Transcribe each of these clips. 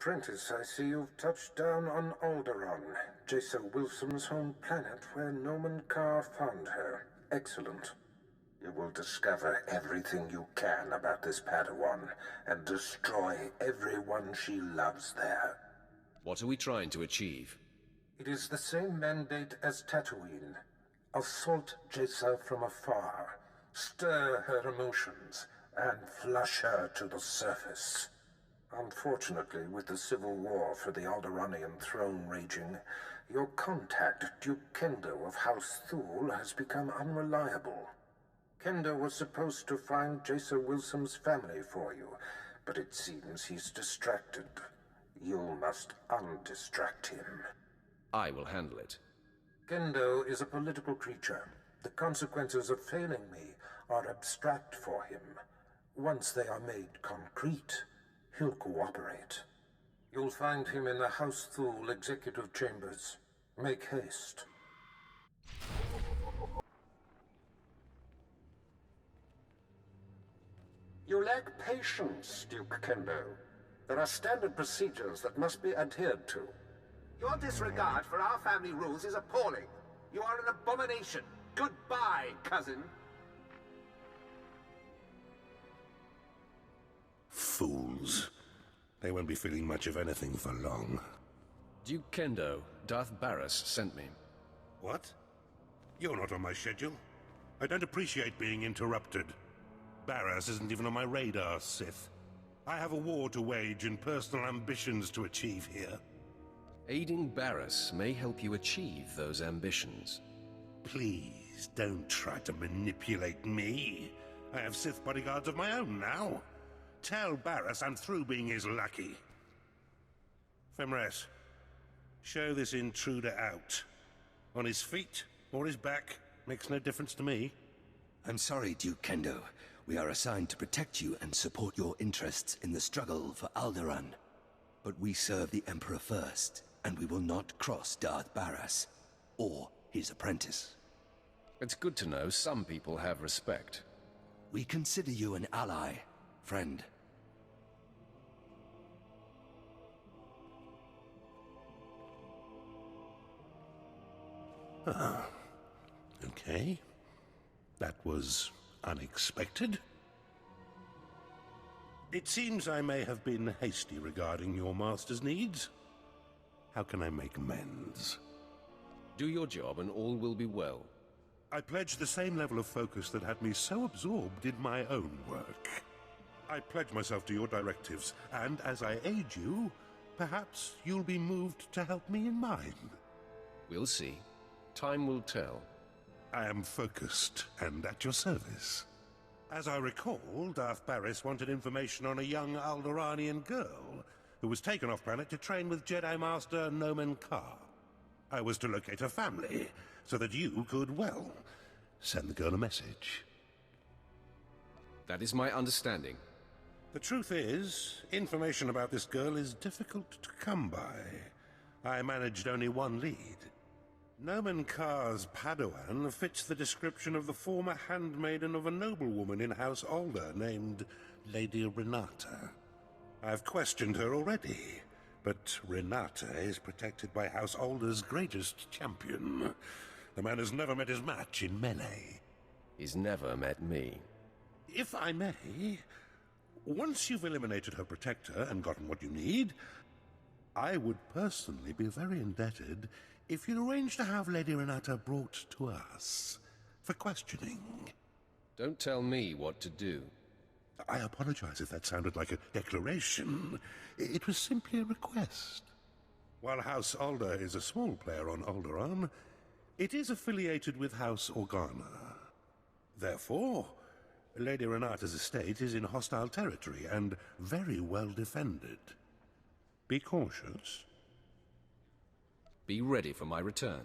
Apprentice, I see you've touched down on Alderaan, Jason Wilson's home planet where Nomen Carr found her. Excellent. You will discover everything you can about this Padawan and destroy everyone she loves there. What are we trying to achieve? It is the same mandate as Tatooine. Assault Jesa from afar, stir her emotions, and flush her to the surface. Unfortunately, with the civil war for the Alderaanian throne raging, your contact, Duke Kendo of House Thule, has become unreliable. Kendo was supposed to find Jesa Wilson's family for you, but it seems he's distracted. You must undistract him. I will handle it. Kendo is a political creature. The consequences of failing me are abstract for him. Once they are made concrete, he'll cooperate. You'll find him in the House Thule executive chambers. Make haste. You lack patience, Duke Kendo. There are standard procedures that must be adhered to. Your disregard for our family rules is appalling. You are an abomination. Goodbye, cousin. Fools. They won't be feeling much of anything for long. Duke Kendo, Darth Barris sent me. What? You're not on my schedule. I don't appreciate being interrupted. Barris isn't even on my radar, Sith. I have a war to wage and personal ambitions to achieve here. Aiding Barris may help you achieve those ambitions. Please, don't try to manipulate me. I have Sith bodyguards of my own now. Tell Barris I'm through being his lackey. Femres, show this intruder out. On his feet or his back, makes no difference to me. I'm sorry, Duke Kendo. We are assigned to protect you and support your interests in the struggle for Alderaan. But we serve the Emperor first, and we will not cross Darth Barris or his apprentice. It's good to know some people have respect. We consider you an ally, friend. Okay. That was unexpected. It seems I may have been hasty regarding your master's needs. How can I make amends? Do your job and all will be well. I pledge the same level of focus that had me so absorbed in my own work. I pledge myself to your directives, and as I aid you, perhaps you'll be moved to help me in mine. We'll see. Time will tell. I am focused and at your service. As I recall, Darth Barris wanted information on a young Alderaanian girl who was taken off-planet to train with Jedi Master Nomen Carr. I was to locate her family, so that you could, well, send the girl a message. That is my understanding. The truth is, information about this girl is difficult to come by. I managed only one lead. Nomen Carr's Padawan fits the description of the former handmaiden of a noblewoman in House Alder named Lady Renata. I've questioned her already, but Renata is protected by House Alder's greatest champion. The man has never met his match in melee. He's never met me. If I may, once you've eliminated her protector and gotten what you need, I would personally be very indebted if you'd arrange to have Lady Renata brought to us for questioning. Don't tell me what to do. I apologize if that sounded like a declaration. It was simply a request. While House Alder is a small player on Alderaan, it is affiliated with House Organa. Therefore, Lady Renata's estate is in hostile territory and very well defended. Be cautious. Be ready for my return.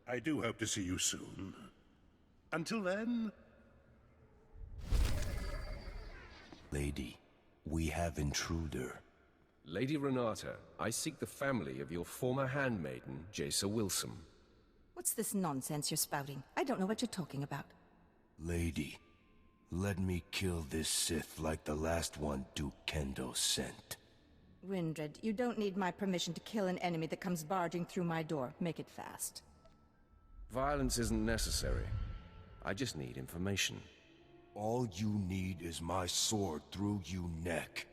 I do hope to see you soon. Until then... Lady, we have intruder. Lady Renata, I seek the family of your former handmaiden, Jesa Wilson. What's this nonsense you're spouting? I don't know what you're talking about. Lady, let me kill this Sith like the last one Duke Kendo sent. Windred, you don't need my permission to kill an enemy that comes barging through my door. Make it fast. Violence isn't necessary. I just need information. All you need is my sword through you neck.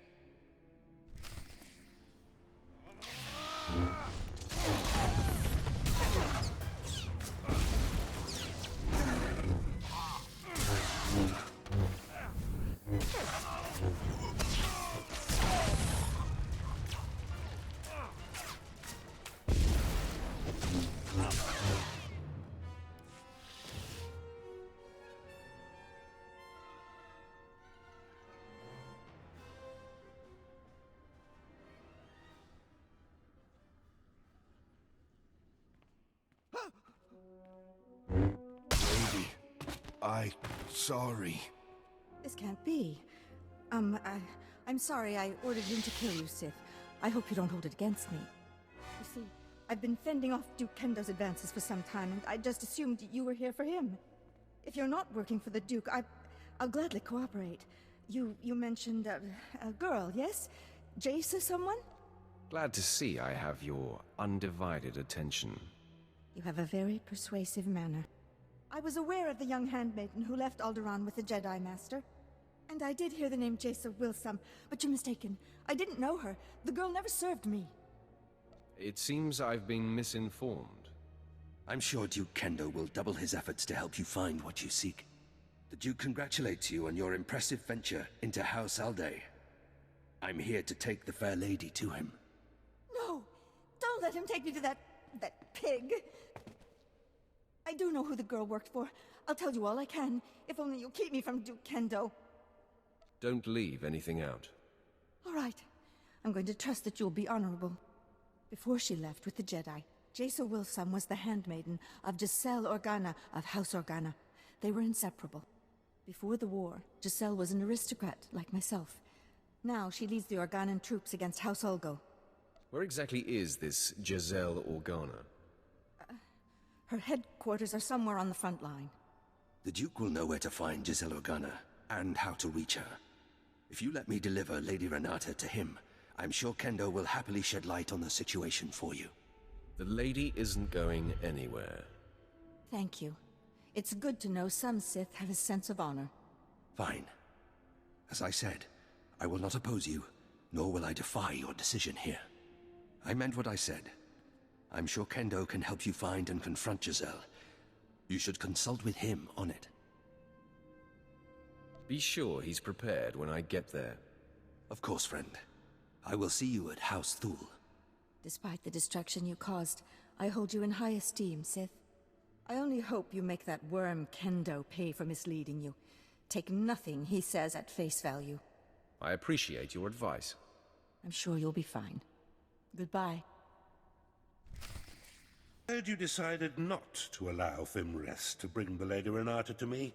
Lady, sorry. This can't be. I'm sorry I ordered him to kill you, Sith. I hope you don't hold it against me. You see, I've been fending off Duke Kendo's advances for some time, and I just assumed you were here for him. If you're not working for the Duke, I'll gladly cooperate. You mentioned a girl, yes? Jace or someone? Glad to see I have your undivided attention. You have a very persuasive manner. I was aware of the young handmaiden who left Alderaan with the Jedi Master. And I did hear the name Jace Wilsum, but you're mistaken. I didn't know her. The girl never served me. It seems I've been misinformed. I'm sure Duke Kendo will double his efforts to help you find what you seek. The Duke congratulates you on your impressive venture into House Alday. I'm here to take the fair lady to him. No! Don't let him take me to that pig! I do know who the girl worked for. I'll tell you all I can, if only you'll keep me from Duke Kendo. Don't leave anything out. All right. I'm going to trust that you'll be honorable. Before she left with the Jedi, Jace Wilsum was the handmaiden of Giselle Organa of House Organa. They were inseparable. Before the war, Giselle was an aristocrat like myself. Now she leads the Organan troops against House Ulgo. Where exactly is this Giselle Organa? Her headquarters are somewhere on the front line. The Duke will know where to find Giselle Organa, and how to reach her. If you let me deliver Lady Renata to him, I'm sure Kendo will happily shed light on the situation for you. The lady isn't going anywhere. Thank you. It's good to know some Sith have a sense of honor. Fine. As I said, I will not oppose you, nor will I defy your decision here. I meant what I said. I'm sure Kendo can help you find and confront Giselle. You should consult with him on it. Be sure he's prepared when I get there. Of course, friend. I will see you at House Thule. Despite the destruction you caused, I hold you in high esteem, Sith. I only hope you make that worm Kendo pay for misleading you. Take nothing he says at face value. I appreciate your advice. I'm sure you'll be fine. Goodbye. Heard you decided not to allow Fimrest to bring the Lady Renata to me.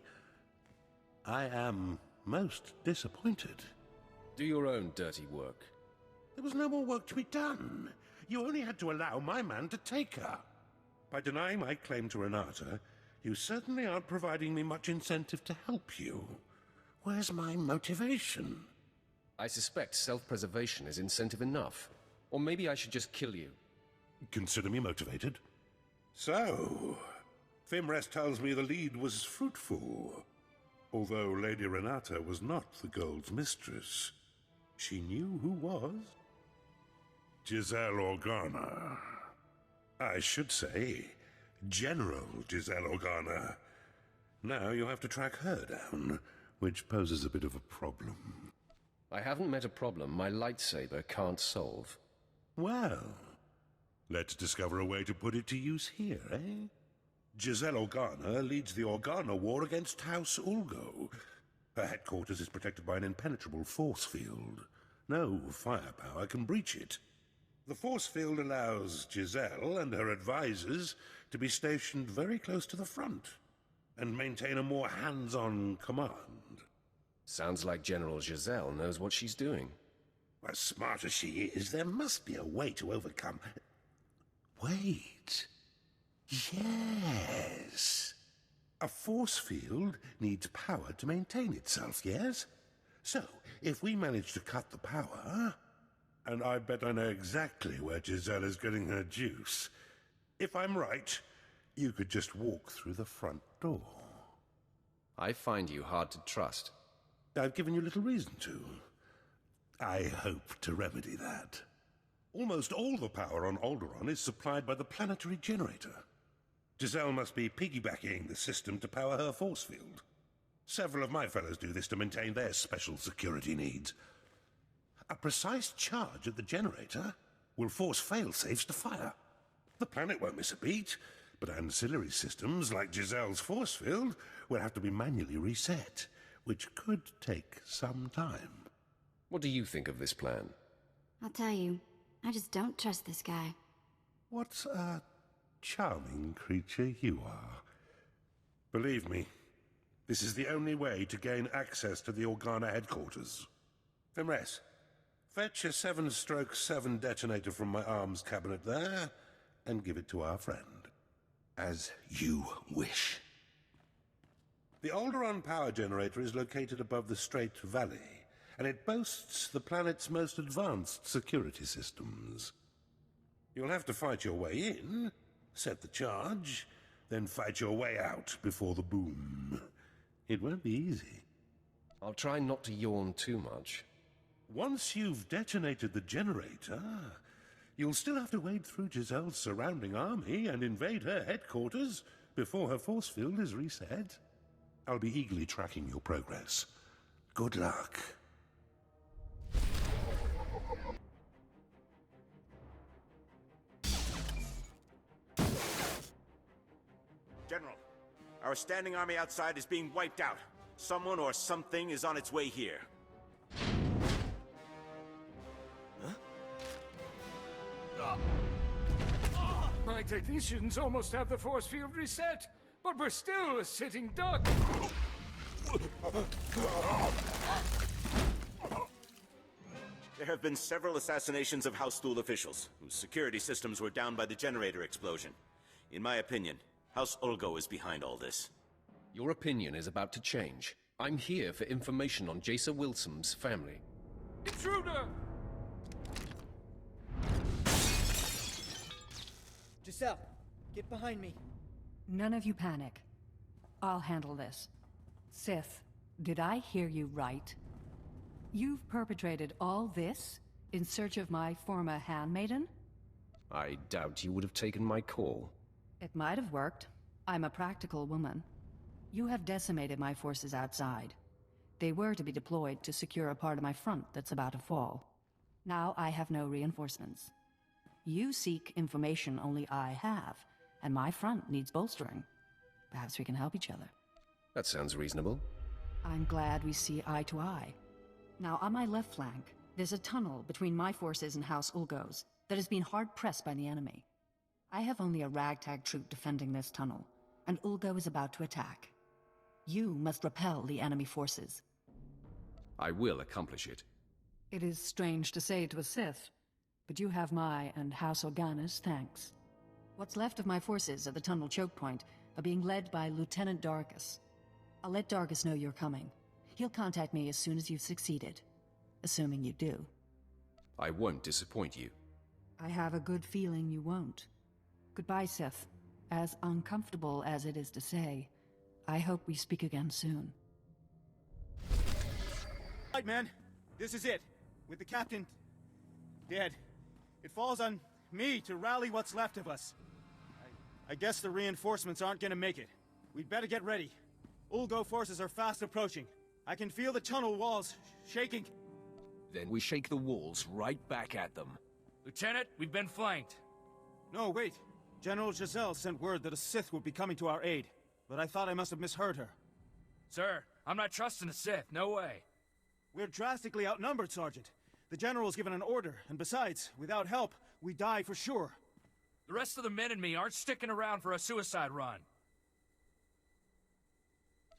I am most disappointed. Do your own dirty work. There was no more work to be done. You only had to allow my man to take her. By denying my claim to Renata, you certainly aren't providing me much incentive to help you. Where's my motivation? I suspect self-preservation is incentive enough. Or maybe I should just kill you. Consider me motivated. So, Fimrest tells me the lead was fruitful. Although Lady Renata was not the Gold's mistress, she knew who was. Giselle Organa. I should say, General Giselle Organa. Now you have to track her down, which poses a bit of a problem. I haven't met a problem my lightsaber can't solve. Well, let's discover a way to put it to use here, eh? Giselle Organa leads the Organa War against House Ulgo. Her headquarters is protected by an impenetrable force field. No firepower can breach it. The force field allows Giselle and her advisors to be stationed very close to the front and maintain a more hands-on command. Sounds like General Giselle knows what she's doing. As smart as she is, there must be a way to overcome... Wait. Yes. A force field needs power to maintain itself, yes? So, if we manage to cut the power, And I bet I know exactly where Giselle is getting her juice. If I'm right, you could just walk through the front door. I find you hard to trust. I've given you little reason to. I hope to remedy that. Almost all the power on Alderaan is supplied by the planetary generator. Giselle must be piggybacking the system to power her force field. Several of my fellows do this to maintain their special security needs. A precise charge at the generator will force fail-safes to fire. The planet won't miss a beat, but ancillary systems like Giselle's force field will have to be manually reset, which could take some time. What do you think of this plan? I'll tell you, I just don't trust this guy. What a charming creature you are. Believe me, this is the only way to gain access to the Organa headquarters. Fimres, fetch a 7/7 detonator from my arms cabinet there, and give it to our friend. As you wish. The Alderaan power generator is located above the Strait Valley, and it boasts the planet's most advanced security systems. You'll have to fight your way in, set the charge, then fight your way out before the boom. It won't be easy. I'll try not to yawn too much. Once you've detonated the generator, you'll still have to wade through Giselle's surrounding army and invade her headquarters before her force field is reset. I'll be eagerly tracking your progress. Good luck. General, our standing army outside is being wiped out. Someone or something is on its way here. My technicians almost have the force field reset, but we're still a sitting duck. There have been several assassinations of House Thule officials, whose security systems were down by the generator explosion. In my opinion, House Ulgo is behind all this. Your opinion is about to change. I'm here for information on Jason Wilson's family. Intruder! Giselle, get behind me. None of you panic. I'll handle this. Sith, did I hear you right? You've perpetrated all this in search of my former handmaiden? I doubt you would have taken my call. It might have worked. I'm a practical woman. You have decimated my forces outside. They were to be deployed to secure a part of my front that's about to fall. Now I have no reinforcements. You seek information only I have, and my front needs bolstering. Perhaps we can help each other. That sounds reasonable. I'm glad we see eye to eye. Now, on my left flank, there's a tunnel between my forces and House Ulgo's that has been hard-pressed by the enemy. I have only a ragtag troop defending this tunnel, and Ulgo is about to attack. You must repel the enemy forces. I will accomplish it. It is strange to say to a Sith, but you have my and House Organa's thanks. What's left of my forces at the tunnel choke point are being led by Lieutenant Darkus. I'll let Darkus know you're coming. He'll contact me as soon as you've succeeded. Assuming you do. I won't disappoint you. I have a good feeling you won't. Goodbye, Sith. As uncomfortable as it is to say, I hope we speak again soon. Right, man. This is it. With the captain dead, it falls on me to rally what's left of us. I guess the reinforcements aren't gonna make it. We'd better get ready. Ulgo forces are fast approaching. I can feel the tunnel walls shaking. Then we shake the walls right back at them. Lieutenant, we've been flanked. No, wait. General Giselle sent word that a Sith would be coming to our aid, but I thought I must have misheard her. Sir, I'm not trusting a Sith, no way. We're drastically outnumbered, Sergeant. The General's given an order, and besides, without help, we die for sure. The rest of the men and me aren't sticking around for a suicide run.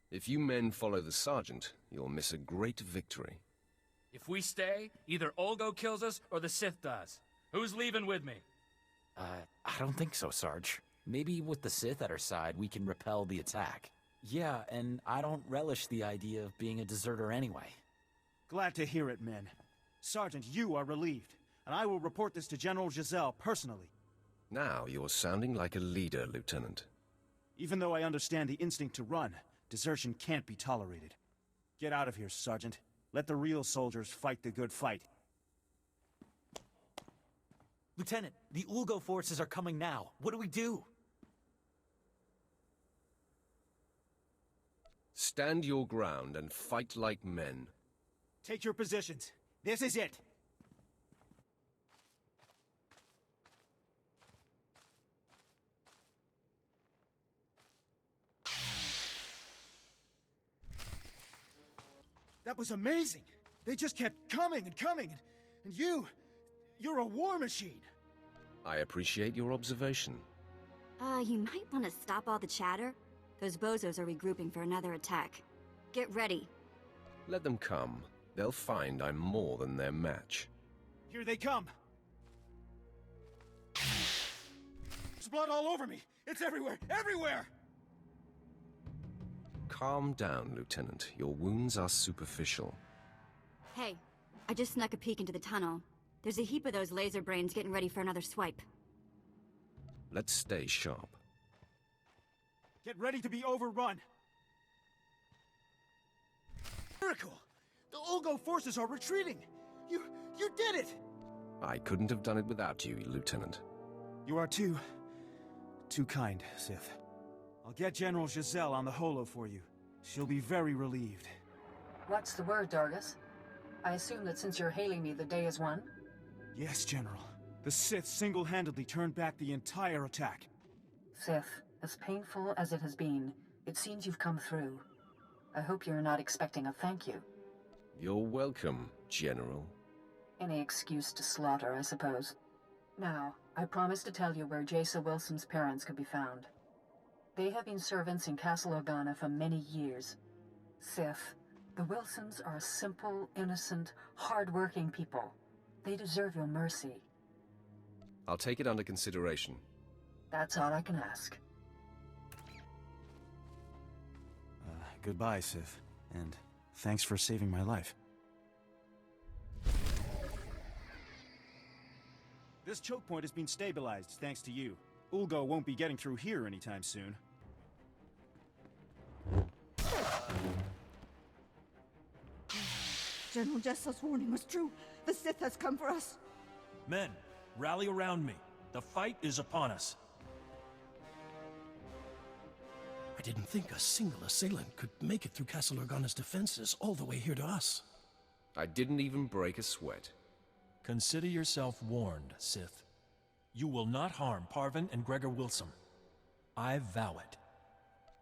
If you men follow the Sergeant, you'll miss a great victory. If we stay, either Ulgo kills us or the Sith does. Who's leaving with me? I don't think so, Sarge. Maybe with the Sith at our side, we can repel the attack. Yeah, and I don't relish the idea of being a deserter anyway. Glad to hear it, men. Sergeant, you are relieved. and I will report this to General Giselle personally. Now you're sounding like a leader, Lieutenant. Even though I understand the instinct to run, desertion can't be tolerated. Get out of here, Sergeant. Let the real soldiers fight the good fight. Lieutenant, the Ulgo forces are coming now. What do we do? Stand your ground and fight like men. Take your positions. This is it. That was amazing! They just kept coming and coming, and you're a war machine! I appreciate your observation. You might want to stop all the chatter. Those bozos are regrouping for another attack. Get ready. Let them come. They'll find I'm more than their match. Here they come! There's blood all over me! It's everywhere! Everywhere! Calm down, Lieutenant. Your wounds are superficial. Hey, I just snuck a peek into the tunnel. There's a heap of those laser brains getting ready for another swipe. Let's stay sharp. Get ready to be overrun! Miracle! The Ulgo forces are retreating! You did it! I couldn't have done it without you, Lieutenant. You are too kind, Sith. I'll get General Giselle on the holo for you. She'll be very relieved. What's the word, Dargus? I assume that since you're hailing me, the day is won? Yes, General. The Sith single-handedly turned back the entire attack. Sith, as painful as it has been, it seems you've come through. I hope you're not expecting a thank you. You're welcome, General. Any excuse to slaughter, I suppose. Now, I promise to tell you where Jaisa Wilson's parents could be found. They have been servants in Castle Organa for many years. Sith, the Wilsons are a simple, innocent, hard-working people. They deserve your mercy. I'll take it under consideration. That's all I can ask. Goodbye, Sith. And thanks for saving my life. This choke point has been stabilized, thanks to you. Ulgo won't be getting through here anytime soon. General Jessel's warning was true. The Sith has come for us. Men, rally around me. The fight is upon us. I didn't think a single assailant could make it through Castle Organa's defenses all the way here to us. I didn't even break a sweat. Consider yourself warned, Sith. You will not harm Parvin and Gregor Wilson. I vow it.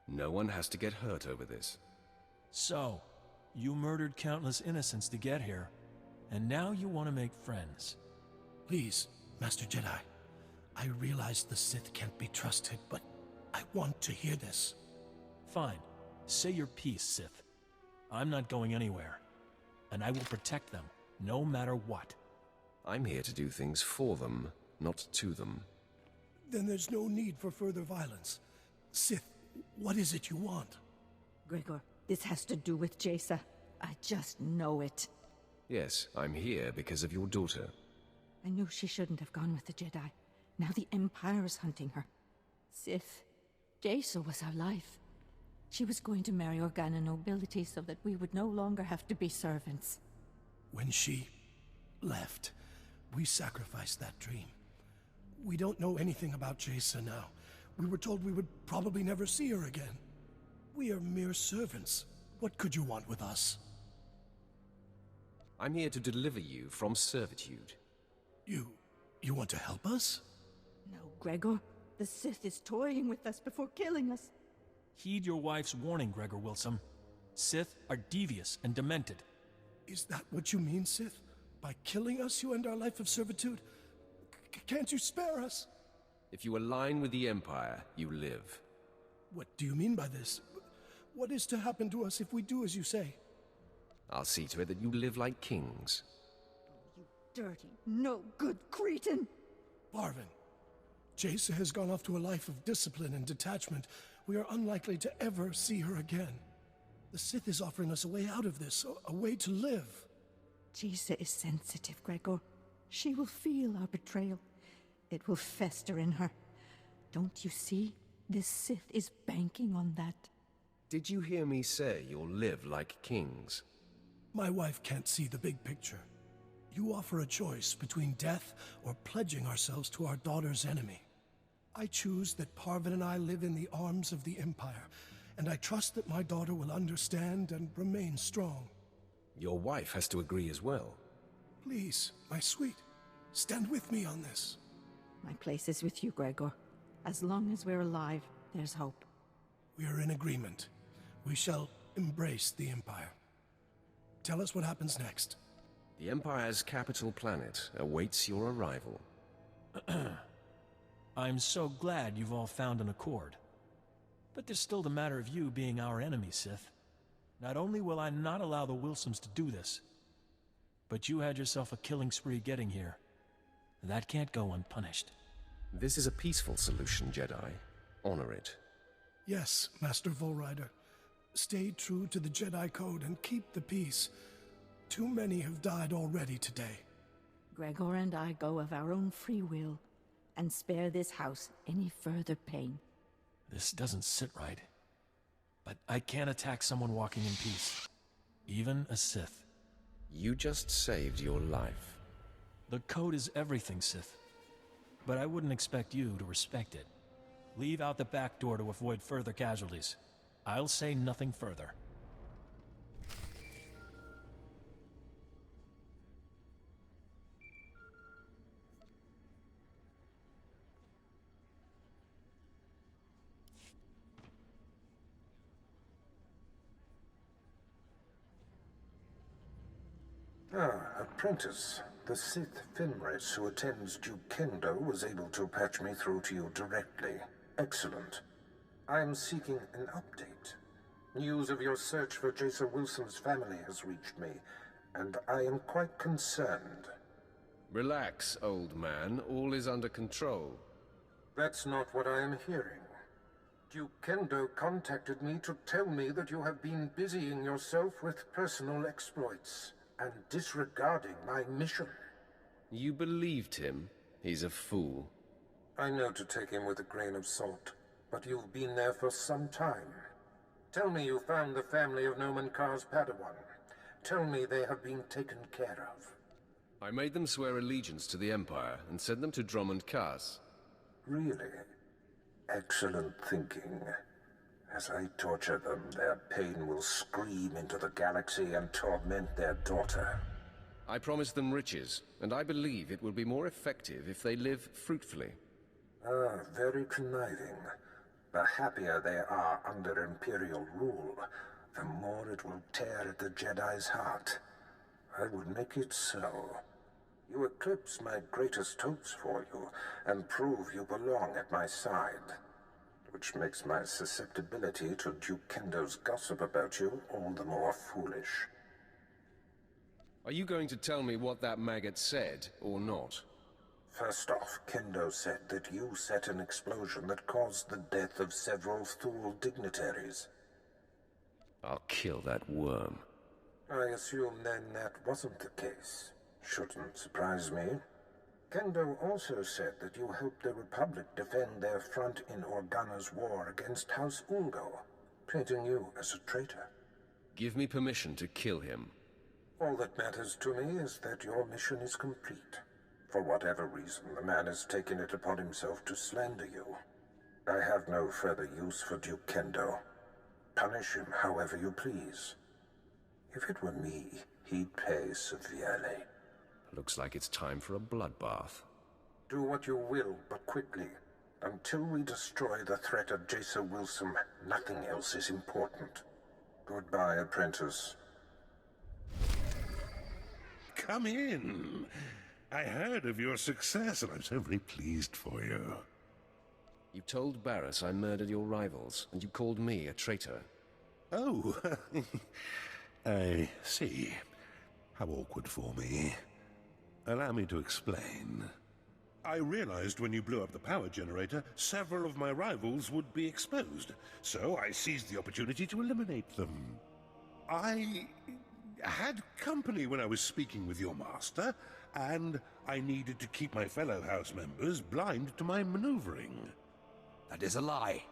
No one has to get hurt over this. So, you murdered countless innocents to get here, and now you want to make friends. Please, Master Jedi. I realize the Sith can't be trusted, but I want to hear this. Fine. Say your piece, Sith. I'm not going anywhere, and I will protect them, no matter what. I'm here to do things for them, not to them. Then there's no need for further violence. Sith, what is it you want? Gregor, this has to do with Jaisa. I just know it. Yes, I'm here because of your daughter. I knew she shouldn't have gone with the Jedi. Now the Empire is hunting her. Sith, Jaisa was our life. She was going to marry Organa nobility so that we would no longer have to be servants. When she left, we sacrificed that dream. We don't know anything about Jaisa now. We were told we would probably never see her again. We are mere servants. What could you want with us? I'm here to deliver you from servitude. You want to help us? No, Gregor. The Sith is toying with us before killing us. Heed your wife's warning, Gregor Wilson. Sith are devious and demented. Is that what you mean, Sith? By killing us, you end our life of servitude? Can't you spare us? If you align with the Empire, you live. What do you mean by this? What is to happen to us if we do as you say? I'll see to it that you live like kings. You dirty, no-good cretin! Parvin, Jaisa has gone off to a life of discipline and detachment. We are unlikely to ever see her again. The Sith is offering us a way out of this, a way to live. Jaisa is sensitive, Gregor. She will feel our betrayal. It will fester in her. Don't you see? This Sith is banking on that. Did you hear me say you'll live like kings? My wife can't see the big picture. You offer a choice between death or pledging ourselves to our daughter's enemy. I choose that Parvin and I live in the arms of the Empire, and I trust that my daughter will understand and remain strong. Your wife has to agree as well. Please, my sweet, stand with me on this. My place is with you, Gregor. As long as we're alive, there's hope. We are in agreement. We shall embrace the Empire. Tell us what happens next. The Empire's capital planet awaits your arrival. I'm so glad you've all found an accord. But there's still the matter of you being our enemy, Sith. Not only will I not allow the Wilsons to do this, but you had yourself a killing spree getting here. That can't go unpunished. This is a peaceful solution, Jedi. Honor it. Yes, Master Volrider. Stay true to the Jedi Code and keep the peace. Too many have died already today. Gregor and I go of our own free will, and spare this house any further pain. This doesn't sit right. But I can't attack someone walking in peace. Even a Sith. You just saved your life. The Code is everything, Sith. But I wouldn't expect you to respect it. Leave out the back door to avoid further casualties. I'll say nothing further. Apprentice. The Sith Fenris who attends Duke Kendo was able to patch me through to you directly. Excellent. I am seeking an update. News of your search for Jason Wilson's family has reached me, and I am quite concerned. Relax, old man. All is under control. That's not what I am hearing. Duke Kendo contacted me to tell me that you have been busying yourself with personal exploits and disregarding my mission. You believed him? He's a fool. I know to take him with a grain of salt, but you've been there for some time. Tell me you found the family of Noman Kar's Padawan. Tell me they have been taken care of. I made them swear allegiance to the Empire and sent them to Drummond Kaz. Really? Excellent thinking. As I torture them, their pain will scream into the galaxy and torment their daughter. I promised them riches, and I believe it will be more effective if they live fruitfully. Ah, very conniving. The happier they are under Imperial rule, the more it will tear at the Jedi's heart. I will make it so. You eclipse my greatest hopes for you, and prove you belong at my side. Which makes my susceptibility to Duke Kendo's gossip about you all the more foolish. Are you going to tell me what that maggot said, or not? First off, Kendo said that you set an explosion that caused the death of several Thule dignitaries. I'll kill that worm. I assume then that wasn't the case. Shouldn't surprise me. Kendo also said that you helped the Republic defend their front in Organa's war against House Ulgo, painting you as a traitor. Give me permission to kill him. All that matters to me is that your mission is complete. For whatever reason, the man has taken it upon himself to slander you. I have no further use for Duke Kendo. Punish him however you please. If it were me, he'd pay severely. Looks like it's time for a bloodbath. Do what you will, but quickly. Until we destroy the threat of Jason Wilson, nothing else is important. Goodbye, apprentice. Come in. I heard of your success, and I'm so very pleased for you. You told Barris I murdered your rivals, and you called me a traitor. Oh, I see. How awkward for me. Allow me to explain. I realized when you blew up the power generator, several of my rivals would be exposed, so I seized the opportunity to eliminate them. I had company when I was speaking with your master, and I needed to keep my fellow house members blind to my maneuvering. That is a lie.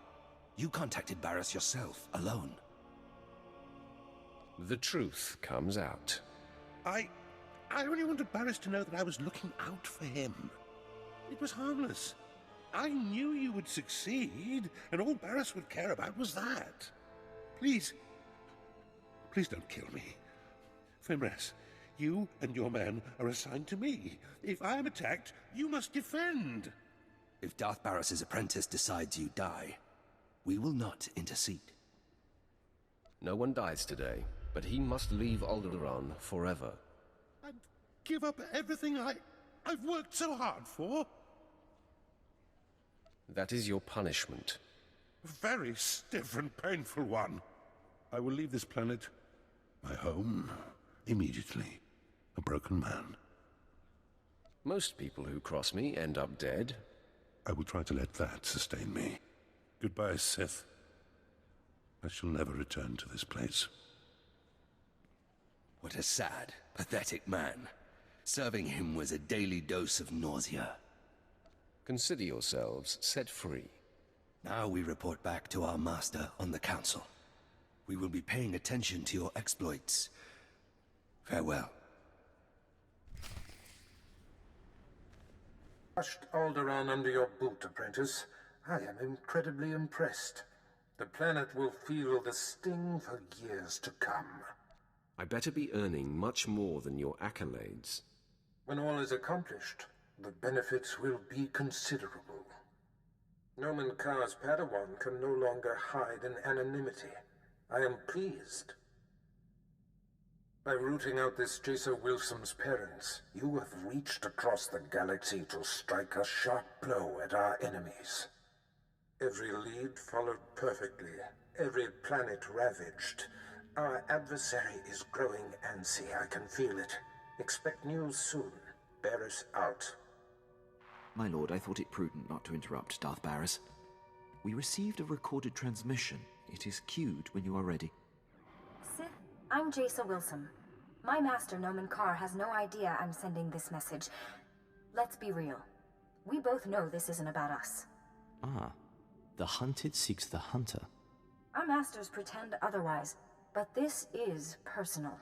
You contacted Barris yourself, alone. The truth comes out. I only wanted Barris to know that I was looking out for him. It was harmless. I knew you would succeed, and all Barris would care about was that. Please don't kill me. Fimres, you and your men are assigned to me. If I am attacked, you must defend. If Darth Barris's apprentice decides you die, we will not intercede. No one dies today, but he must leave Alderaan forever. And give up everything I've worked so hard for? That is your punishment. A very stiff and painful one. I will leave this planet, my home, immediately. A broken man. Most people who cross me end up dead. I will try to let that sustain me. Goodbye, Sith. I shall never return to this place. What a sad, pathetic man. Serving him was a daily dose of nausea. Consider yourselves set free. Now we report back to our master on the council. We will be paying attention to your exploits. Farewell. Crushed Alderaan under your boot, apprentice. I am incredibly impressed. The planet will feel the sting for years to come. I better be earning much more than your accolades. When all is accomplished, the benefits will be considerable. Nomen Karr's Padawan can no longer hide in anonymity. I am pleased. By rooting out this Jason Wilson's parents, you have reached across the galaxy to strike a sharp blow at our enemies. Every lead followed perfectly, every planet ravaged. Our adversary is growing antsy, I can feel it. Expect news soon. Barris out. My lord, I thought it prudent not to interrupt Darth Barris. We received a recorded transmission. It is cued when you are ready. Sith, I'm Jason Wilson. My master, Nomen Karr, has no idea I'm sending this message. Let's be real. We both know this isn't about us. Ah, the hunted seeks the hunter. Our masters pretend otherwise, but this is personal.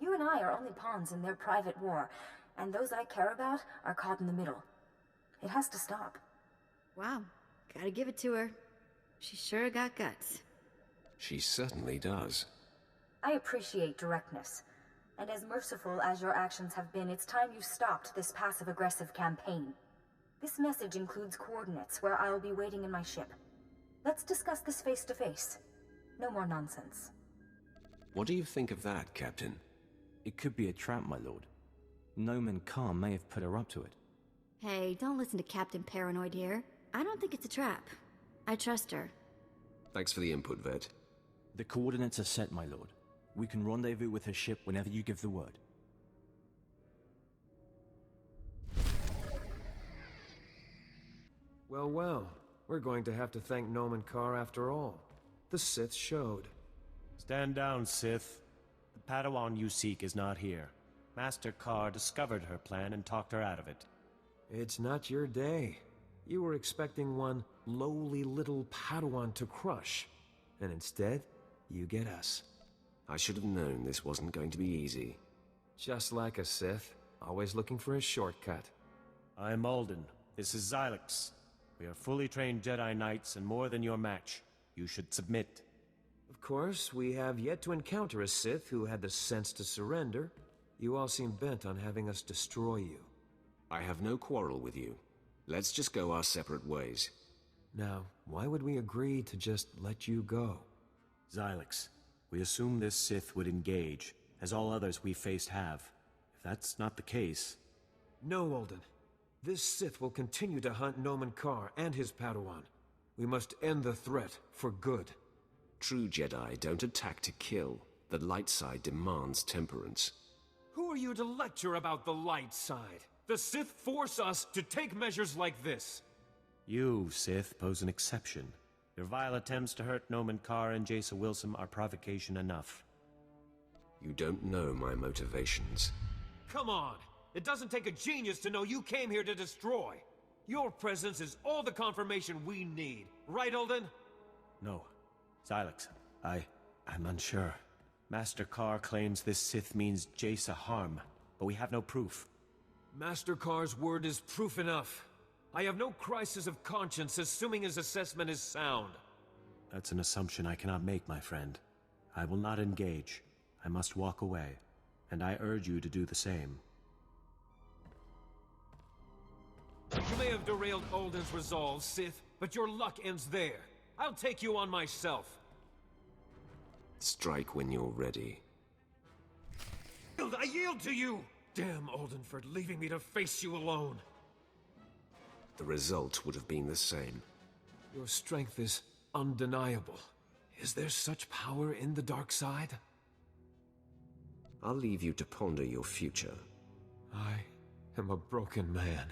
You and I are only pawns in their private war, and those I care about are caught in the middle. It has to stop. Wow, gotta give it to her. She sure got guts. She certainly does. I appreciate directness. And as merciful as your actions have been, it's time you stopped this passive-aggressive campaign. This message includes coordinates where I'll be waiting in my ship. Let's discuss this face-to-face. No more nonsense. What do you think of that, Captain? It could be a trap, my lord. Nomen Karr may have put her up to it. Hey, don't listen to Captain Paranoid here. I don't think it's a trap. I trust her. Thanks for the input, Vet. The coordinates are set, my lord. We can rendezvous with her ship whenever you give the word. Well, well. We're going to have to thank Nomen Karr after all. The Sith showed. Stand down, Sith. The Padawan you seek is not here. Master Karr discovered her plan and talked her out of it. It's not your day. You were expecting one lowly little Padawan to crush. And instead, you get us. I should have known this wasn't going to be easy. Just like a Sith, always looking for a shortcut. I'm Alden. This is Xylix. We are fully trained Jedi Knights and more than your match. You should submit. Of course, we have yet to encounter a Sith who had the sense to surrender. You all seem bent on having us destroy you. I have no quarrel with you. Let's just go our separate ways. Now, why would we agree to just let you go? Xylix, we assume this Sith would engage, as all others we faced have. If that's not the case... No, Alden. This Sith will continue to hunt Nomen Karr and his Padawan. We must end the threat for good. True Jedi don't attack to kill. The light side demands temperance. Who are you to lecture about the light side? The Sith force us to take measures like this. You, Sith, pose an exception. Your vile attempts to hurt Nomen Karr and Jason Wilson are provocation enough. You don't know my motivations. Come on! It doesn't take a genius to know you came here to destroy. Your presence is all the confirmation we need. Right, Alden? No. Xylex, I'm unsure. Master Carr claims this Sith means Jace harm, but we have no proof. Master Carr's word is proof enough. I have no crisis of conscience assuming his assessment is sound. That's an assumption I cannot make, my friend. I will not engage. I must walk away, and I urge you to do the same. You may have derailed Alden's resolve, Sith, but your luck ends there. I'll take you on myself. Strike when you're ready. I yield to you! Damn Alden for leaving me to face you alone. The result would have been the same. Your strength is undeniable. Is there such power in the dark side? I'll leave you to ponder your future. I am a broken man.